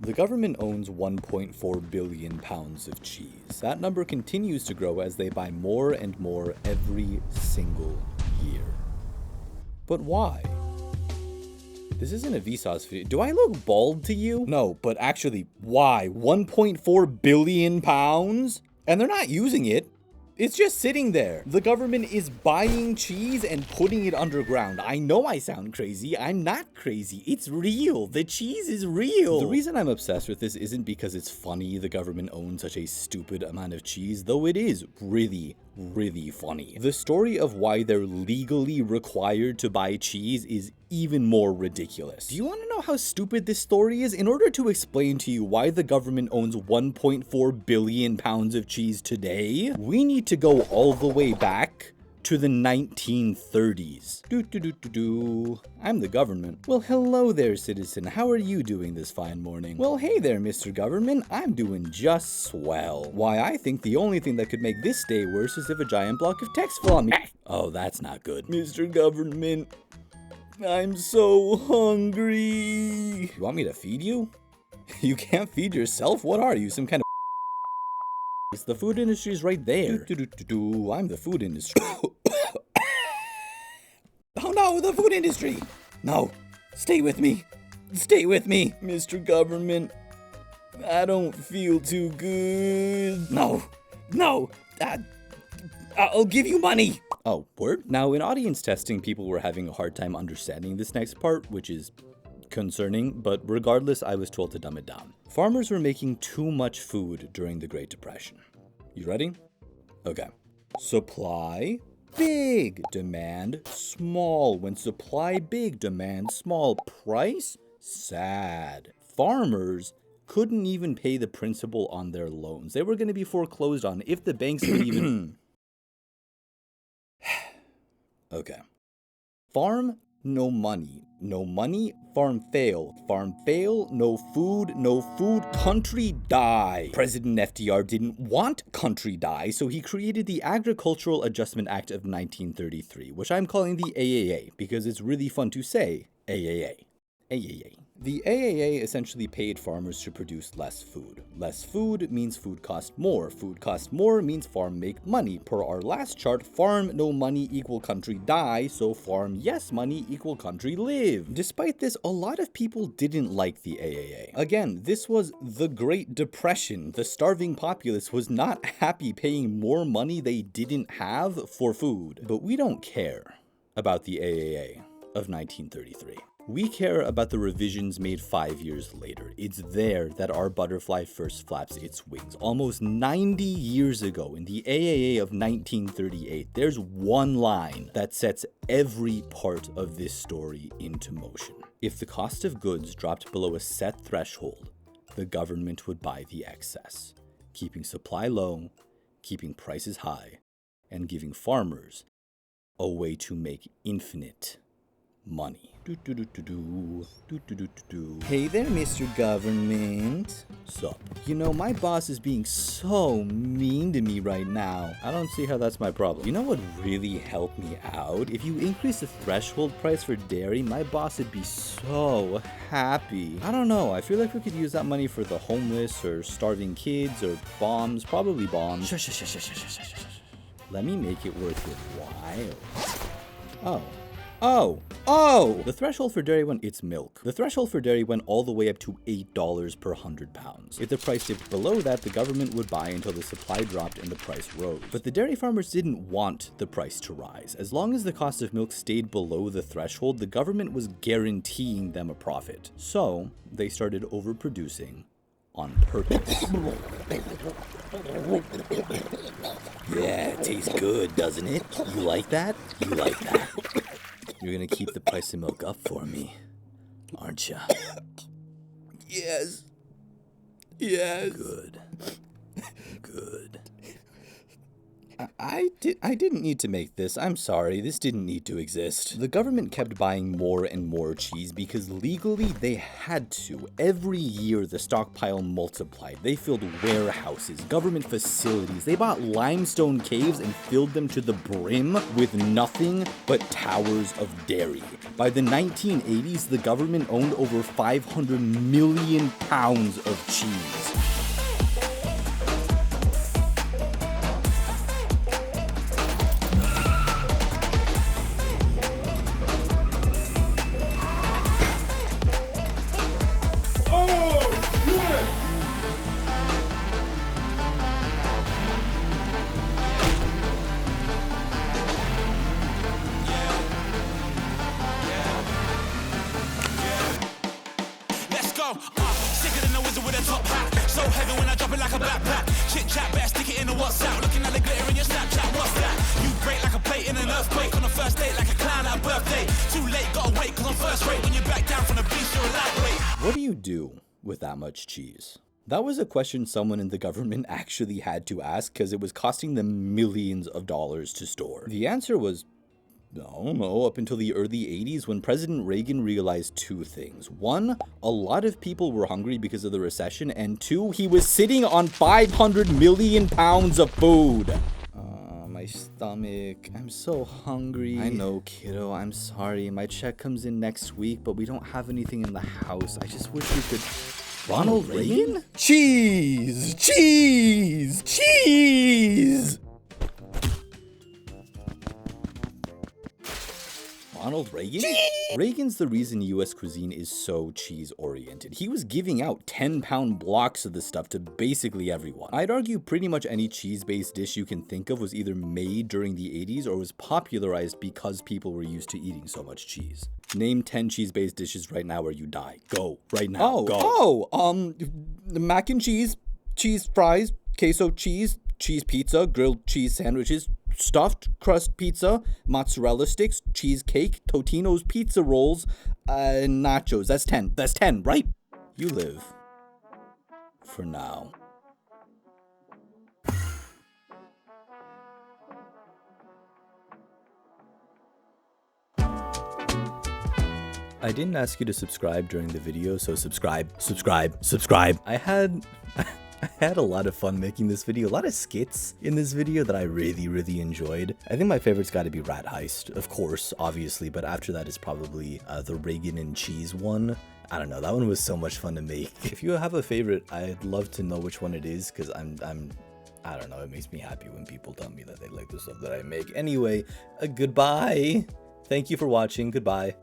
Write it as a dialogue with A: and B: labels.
A: The government owns 1.4 billion pounds of cheese. That number continues to grow as they buy more and more every single year. But why? This isn't a Vsauce video. Do I look bald to you? No, but actually, why? 1.4 billion pounds? And they're not using it. It's just sitting there. The government is buying cheese and putting it underground. I know I sound crazy. I'm not crazy. It's real. The cheese is real. The reason I'm obsessed with this isn't because it's funny the government owns such a stupid amount of cheese, though it is really funny. The story of why they're legally required to buy cheese is even more ridiculous. Do you want to know how stupid this story is? In order to explain to you why the government owns 1.4 billion pounds of cheese today, we need to go all the way back to the 1930s. I'm the government. Well, hello there, citizen. How are you doing this fine morning? Well, hey there, Mr. Government. I'm doing just swell. Why, I think the only thing that could make this day worse is if a giant block of text fell on me. Oh, that's not good. Mr. Government, I'm so hungry. You want me to feed you? You can't feed yourself? What are you, some kind of the food industry is right there. I'm the food industry. Oh no, the food industry! No, stay with me. Stay with me, Mr. Government. I don't feel too good. No, I'll give you money. Oh, word? Now, in audience testing, people were having a hard time understanding this next part, which is concerning, but regardless, I was told to dumb it down. Farmers were making too much food during the Great Depression. You ready? Okay. Supply big, demand small. When supply big, demand small. Price sad. Farmers couldn't even pay the principal on their loans. They were going to be foreclosed on if the banks would even... Okay. Farm, no money. No money, farm fail. Farm fail, no food, country die. President FDR didn't want country die, so he created the Agricultural Adjustment Act of 1933, which I'm calling the AAA, because it's really fun to say AAA. AAA. The AAA essentially paid farmers to produce less food. Less food means food cost more. Food cost more means farm make money. Per our last chart, farm no money equal country die, so farm yes money equal country live. Despite this, a lot of people didn't like the AAA. Again, this was the Great Depression. The starving populace was not happy paying more money they didn't have for food. But we don't care about the AAA of 1933. We care about the revisions made 5 years later. It's there that our butterfly first flaps its wings. Almost 90 years ago, in the AAA of 1938, there's one line that sets every part of this story into motion. If the cost of goods dropped below a set threshold, the government would buy the excess, keeping supply low, keeping prices high, and giving farmers a way to make infinite money. Hey there, Mr. Government. Sup? You know, my boss is being so mean to me right now. I don't see how that's my problem. You know what really helped me out? If you increase the threshold price for dairy, my boss would be so happy. I don't know. I feel like we could use that money for the homeless or starving kids or bombs. Probably bombs. Shush. Let me make it worth your while. Oh! The threshold for dairy it's milk. The threshold for dairy went all the way up to $8 per 100 pounds. If the price dipped below that, the government would buy until the supply dropped and the price rose. But the dairy farmers didn't want the price to rise. As long as the cost of milk stayed below the threshold, the government was guaranteeing them a profit. So they started overproducing on purpose. Yeah, it tastes good, doesn't it? You like that? You like that? You're gonna keep the price of milk up for me, aren't ya? Yes. Good. I didn't need to make this. I'm sorry. This didn't need to exist. The government kept buying more and more cheese because legally they had to. Every year the stockpile multiplied. They filled warehouses, government facilities. They bought limestone caves and filled them to the brim with nothing but towers of dairy. By the 1980s, the government owned over 500 million pounds of cheese.
B: Sicker than a wizard with a top hat. So heavy when I drop it like a backpack. Chit chat, better stick it in the WhatsApp. Looking at the glitter in your Snapchat, what's that? You break like a plate in an earthquake. On a first date like a clown at a birthday. Too late, gotta wait, cause I'm first rate. When you're back down from the beach, you're a lightweight.
A: What do you do with that much cheese? That was a question someone in the government actually had to ask because it was costing them millions of dollars to store. The answer was, I don't know, up until the early 80s when President Reagan realized two things. One, a lot of people were hungry because of the recession, and two, he was sitting on 500 million pounds of food. My stomach. I'm so hungry. I know, kiddo. I'm sorry. My check comes in next week, but we don't have anything in the house. I just wish we could... Ronald Reagan? Cheese! Cheese! Cheese! Ronald Reagan? Cheese! Reagan's the reason US cuisine is so cheese-oriented. He was giving out 10-pound blocks of this stuff to basically everyone. I'd argue pretty much any cheese-based dish you can think of was either made during the 80s or was popularized because people were used to eating so much cheese. Name 10 cheese-based dishes right now or you die. Go. Right now. Mac and cheese, cheese fries, queso cheese, cheese pizza, grilled cheese sandwiches, stuffed crust pizza, mozzarella sticks, cheesecake, Totino's pizza rolls, and nachos. That's 10. That's 10, right? You live. For now. I didn't ask you to subscribe during the video, so subscribe. I had a lot of fun making this video, a lot of skits in this video that I really enjoyed. I think my favorite's got to be Rat Heist, of course, obviously, but after that is probably the Reagan and cheese one. I don't know, that one was so much fun to make. If you have a favorite, I'd love to know which one it is, because I don't know, it makes me happy when people tell me that they like the stuff that I make. Anyway, goodbye. Thank you for watching. Goodbye.